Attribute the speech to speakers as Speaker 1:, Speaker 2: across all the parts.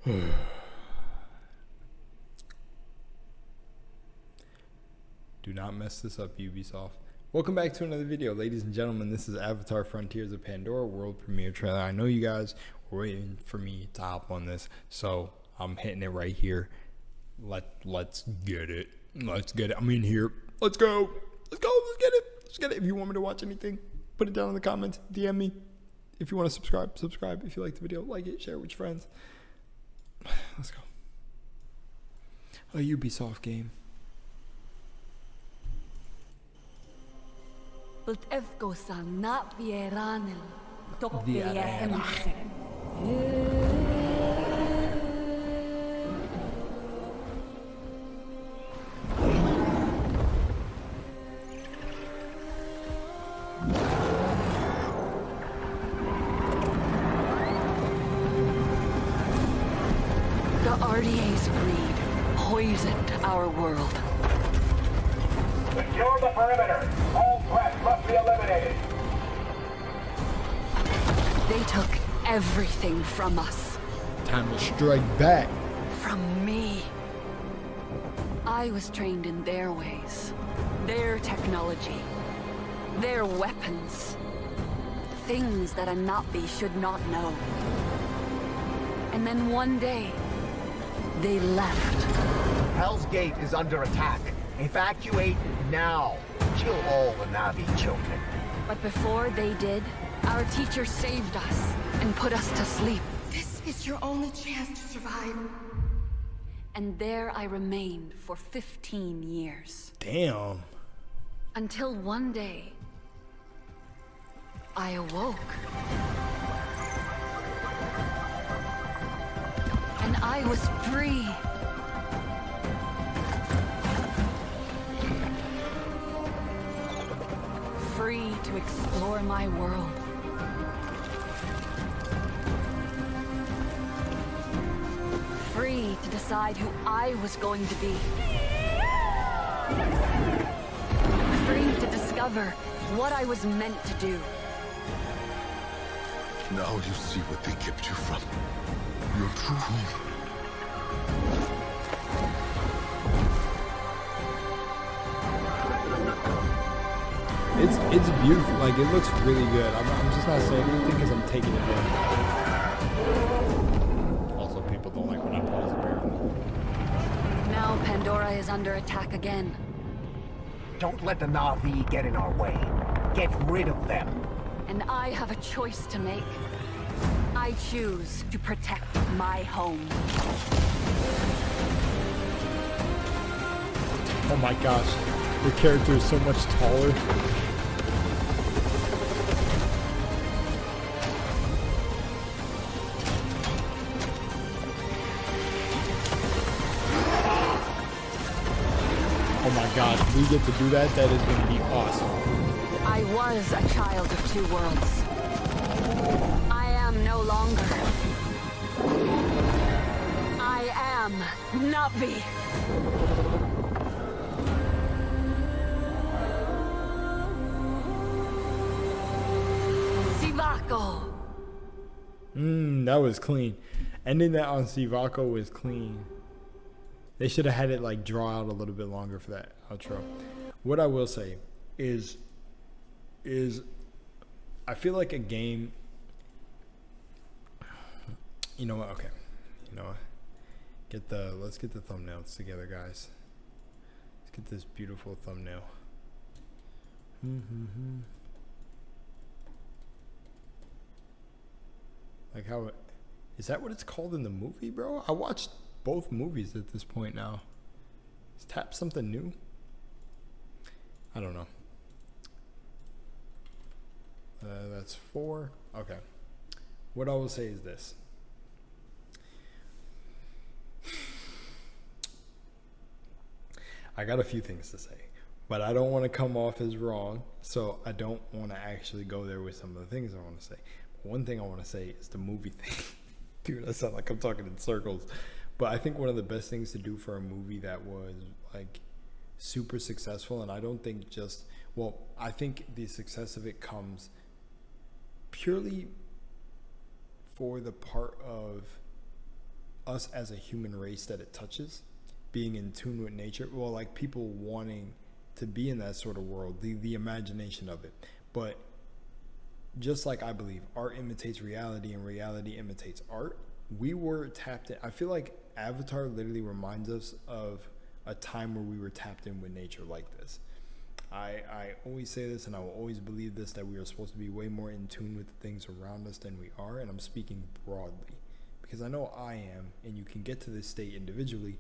Speaker 1: Do not mess this up, Ubisoft. Welcome back to another video, ladies and gentlemen. This is Avatar Frontiers of Pandora world premiere trailer. I know you guys were waiting for me to hop on this, so I'm hitting it right here. Let's get it. Let's get it. I'm in here. Let's go. Let's go. Let's get it. Let's get it. If you want me to watch anything, put it down in the comments. DM me. If you want to subscribe, subscribe. If you like the video, like it, share it with your friends. Let's go. A Ubisoft game.
Speaker 2: Ultevko sanat vieranel, tok The RDA's greed poisoned our world.
Speaker 3: Secure the perimeter. All threats must be eliminated.
Speaker 2: They took everything from us.
Speaker 1: Time to strike back.
Speaker 2: From me. I was trained in their ways, their technology, their weapons. Things that a Navi should not know. And then one day, they left.
Speaker 4: Hell's Gate is under attack. Evacuate now. Kill all the Navi children.
Speaker 2: But before they did, our teacher saved us and put us to sleep.
Speaker 5: This is your only chance to survive.
Speaker 2: And there I remained for 15 years.
Speaker 1: Damn.
Speaker 2: Until one day, I awoke. And I was free. Free to explore my world. Free to decide who I was going to be. Free to discover what I was meant to do.
Speaker 6: Now you see what they kept you from. Your true home.
Speaker 1: It's beautiful. Like, it looks really good. I'm just not saying anything because I'm taking it in. Also, people don't like when I pause apparently.
Speaker 2: Now Pandora is under attack again.
Speaker 4: Don't let the Navi get in our way. Get rid of them.
Speaker 2: And I have a choice to make. I choose to protect my home.
Speaker 1: Oh my gosh. The character is so much taller. Oh my god, if we get to do that, that is going to be awesome.
Speaker 2: I was a child of two worlds. I am no longer. I am Navi. Sivako.
Speaker 1: That was clean. Ending that on Sivako was clean. They should have had it like draw out a little bit longer for that outro. What I will say is I feel like a game. You know what? Okay. You know what? Let's get the thumbnails together, guys. Let's get this beautiful thumbnail. Like how it is that what it's called in the movie, bro? I watched both movies at this point now. Is tap something new? I don't know. That's 4. Okay. What I will say is this. I got a few things to say, but I don't want to come off as wrong, so I don't want to actually go there with some of the things I want to say. One thing I want to say is the movie thing. Dude, I sound like I'm talking in circles. But I think one of the best things to do for a movie that was like super successful, and I don't think just, well, I think the success of it comes purely for the part of us as a human race that it touches, being in tune with nature, well, like people wanting to be in that sort of world, the imagination of it. But just like I believe art imitates reality and reality imitates art, we were tapped in. I feel like Avatar literally reminds us of a time where we were tapped in with nature like this. I always say this, and I will always believe this, that we are supposed to be way more in tune with the things around us than we are. And I'm speaking broadly because I know I am, and you can get to this state individually,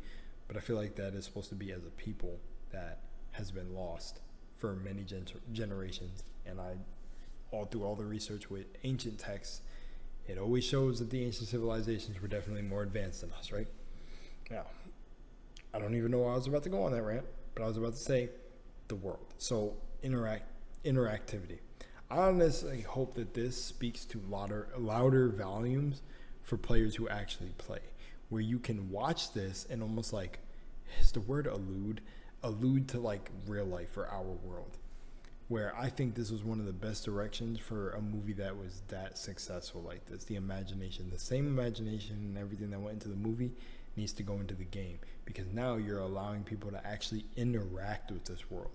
Speaker 1: but I feel like that is supposed to be as a people that has been lost for many generations. And all through all the research with ancient texts, it always shows that the ancient civilizations were definitely more advanced than us, right? Now, I don't even know why I was about to go on that rant, but I was about to say the world. So interactivity. I honestly hope that this speaks to louder volumes for players who actually play, where you can watch this and almost like, is the word allude to like real life or our world, where I think this was one of the best directions for a movie that was that successful like this. The imagination, the same imagination and everything that went into the movie needs to go into the game, because now you're allowing people to actually interact with this world,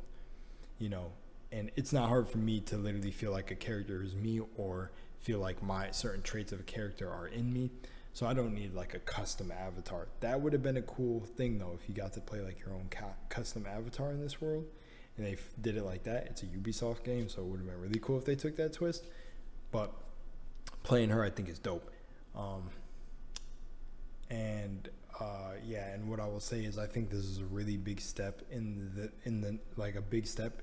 Speaker 1: you know. And it's not hard for me to literally feel like a character is me, or feel like my certain traits of a character are in me. So I don't need like a custom avatar. That would have been a cool thing though, if you got to play like your own custom avatar in this world, and they did it like that. It's a Ubisoft game, so it would have been really cool if they took that twist. But playing her, I think, is dope. And what I will say is I think this is a really big step in the like a big step,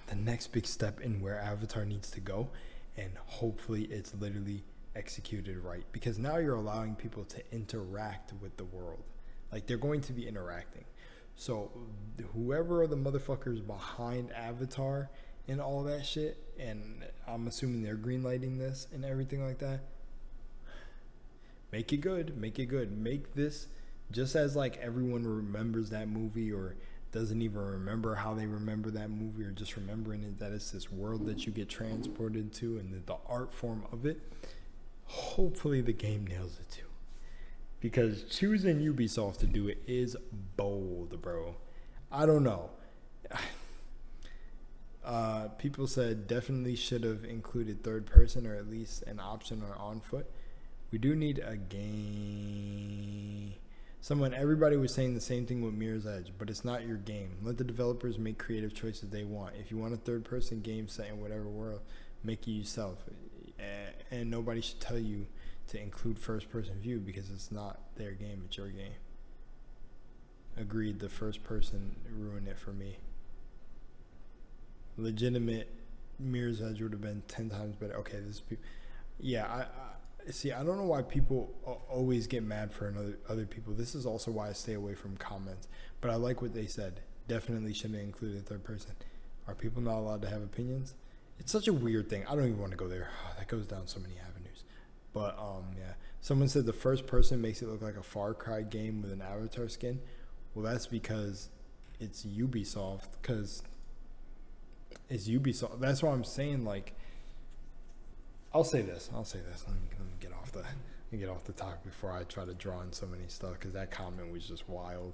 Speaker 1: the next big step in where Avatar needs to go, and hopefully it's literally executed right, because now you're allowing people to interact with the world. Like, they're going to be interacting. So whoever are the motherfuckers behind Avatar and all that shit, and I'm assuming they're greenlighting this and everything like that, make it good. Make this just as like everyone remembers that movie, or doesn't even remember how they remember that movie, or just remembering it, that it's this world that you get transported to, and the art form of it. Hopefully the game nails it too, because choosing Ubisoft to do it is bold, bro. I don't know. People said definitely should have included third person, or at least an option or on foot. We do need a game. Everybody was saying the same thing with Mirror's Edge, but it's not your game. Let the developers make creative choices they want. If you want a third person game set in whatever world, make it yourself. And nobody should tell you to include first person view, because it's not their game, it's your game. Agreed, the first person ruined it for me. Legitimate Mirror's Edge would have been 10 times better. Okay, this is people. Yeah, I don't know why people always get mad for other people. This is also why I stay away from comments. But I like what they said. Definitely shouldn't include a third person. Are people not allowed to have opinions? It's such a weird thing. I don't even want to go there. That goes down so many avenues. But yeah. Someone said the first person makes it look like a Far Cry game with an avatar skin. Well, that's because it's Ubisoft. Because it's Ubisoft. That's why I'm saying, like, I'll say this. Let me get off the topic before I try to draw in so many stuff, because that comment was just wild.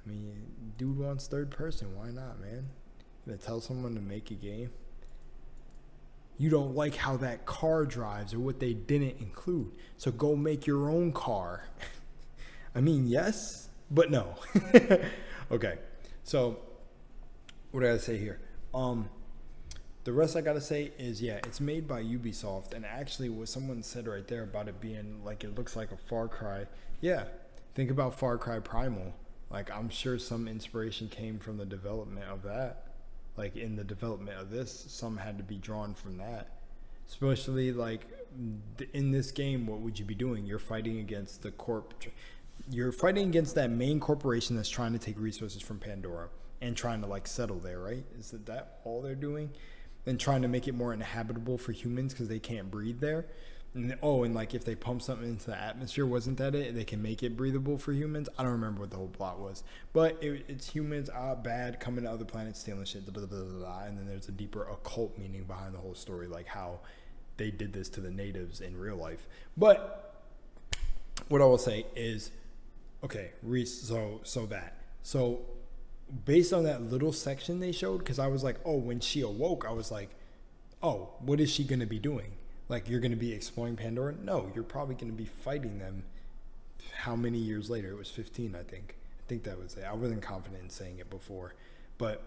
Speaker 1: I mean, dude wants third person. Why not, man? You gonna tell someone to make a game? You don't like how that car drives, or what they didn't include, so go make your own car. I mean, yes, but no. Okay, so what do I gotta say here? The rest I gotta say is, yeah, it's made by Ubisoft, and actually what someone said right there about it being like it looks like a Far Cry. Yeah, think about Far Cry Primal. Like, I'm sure some inspiration came from the development of that. Like, in the development of this, some had to be drawn from that. Especially like in this game, what would you be doing? You're fighting against you're fighting against that main corporation that's trying to take resources from Pandora and trying to like settle there, right? Is that all they're doing? And trying to make it more inhabitable for humans because they can't breathe there. And like if they pump something into the atmosphere, wasn't that it? They can make it breathable for humans. I don't remember what the whole plot was, but it's humans bad coming to other planets, stealing shit, and then there's a deeper occult meaning behind the whole story, like how they did this to the natives in real life. But what I will say is, okay, so based on that little section they showed, because I was like, oh, when she awoke, I was like, oh, what is she going to be doing? Like, you're going to be exploring Pandora? No, you're probably going to be fighting them. How many years later? It was 15, I think. I think that was it. I wasn't confident in saying it before, but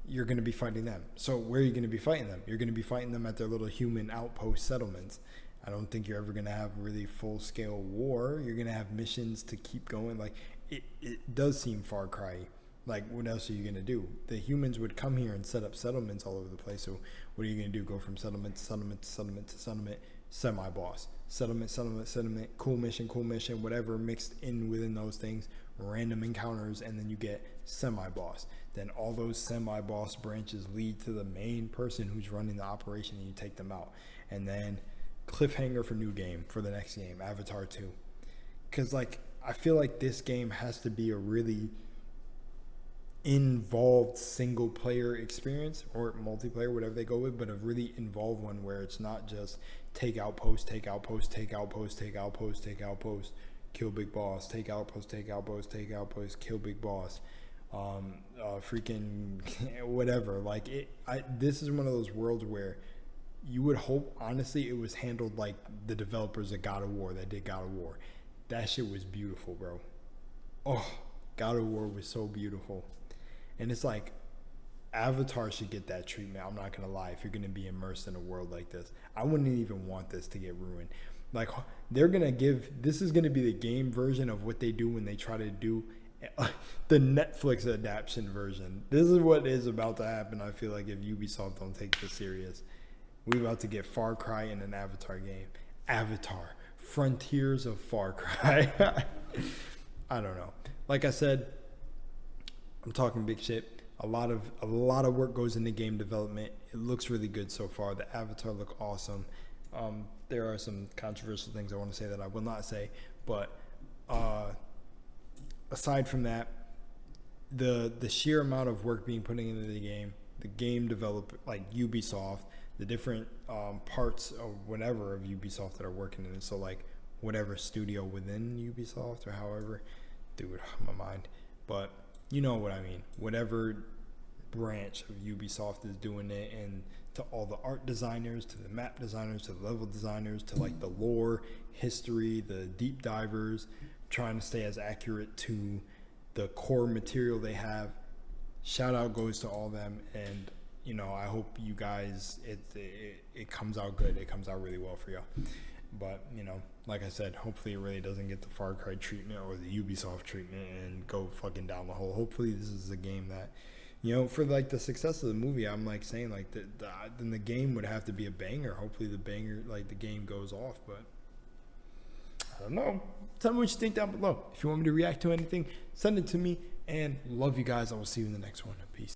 Speaker 1: you're going to be fighting them. So where are you going to be fighting them? You're going to be fighting them at their little human outpost settlements. I don't think you're ever going to have really full-scale war. You're going to have missions to keep going. Like, it does seem Far Cry. Like, what else are you going to do? The humans would come here and set up settlements all over the place. So what are you going to do? Go from settlement to settlement to settlement to settlement, semi-boss. Settlement, cool mission, whatever mixed in within those things, random encounters, and then you get semi-boss. Then all those semi-boss branches lead to the main person who's running the operation, and you take them out. And then cliffhanger for new game, for the next game, Avatar 2. Because, like, I feel like this game has to be a really involved single player experience, or multiplayer, whatever they go with, but a really involved one where it's not just take outpost, kill big boss, take outpost, kill big boss, freaking whatever. Like, this is one of those worlds where you would hope, honestly, it was handled like the developers of God of War that did God of War. That shit was beautiful, bro. Oh, God of War was so beautiful. And it's like, Avatar should get that treatment. I'm not going to lie. If you're going to be immersed in a world like this, I wouldn't even want this to get ruined. Like, they're going to give, this is going to be the game version of what they do when they try to do the Netflix adaptation version. This is what is about to happen. I feel like if Ubisoft don't take this serious, we're about to get Far Cry in an Avatar game. Avatar, Frontiers of Far Cry. I don't know. Like I said, I'm talking big shit. A lot of work goes into game development. It looks really good so far. The Avatar look awesome. There are some controversial things I want to say that I will not say, but aside from that, the sheer amount of work being put into the game developer, like Ubisoft, the different parts of whatever of Ubisoft that are working in it. So like whatever studio within Ubisoft or however, dude, my mind. But you know what I mean. Whatever branch of Ubisoft is doing it, and to all the art designers, to the map designers, to the level designers, to like the lore, history, the deep divers, trying to stay as accurate to the core material they have. Shout out goes to all of them, and you know, I hope you guys, it comes out good. It comes out really well for y'all. But, you know, like I said, hopefully it really doesn't get the Far Cry treatment or the Ubisoft treatment and go fucking down the hole. Hopefully this is a game that, you know, for like the success of the movie, I'm like saying like then the game would have to be a banger. Hopefully the game goes off, but I don't know. Tell me what you think down below. If you want me to react to anything, send it to me, and love you guys. I will see you in the next one. Peace.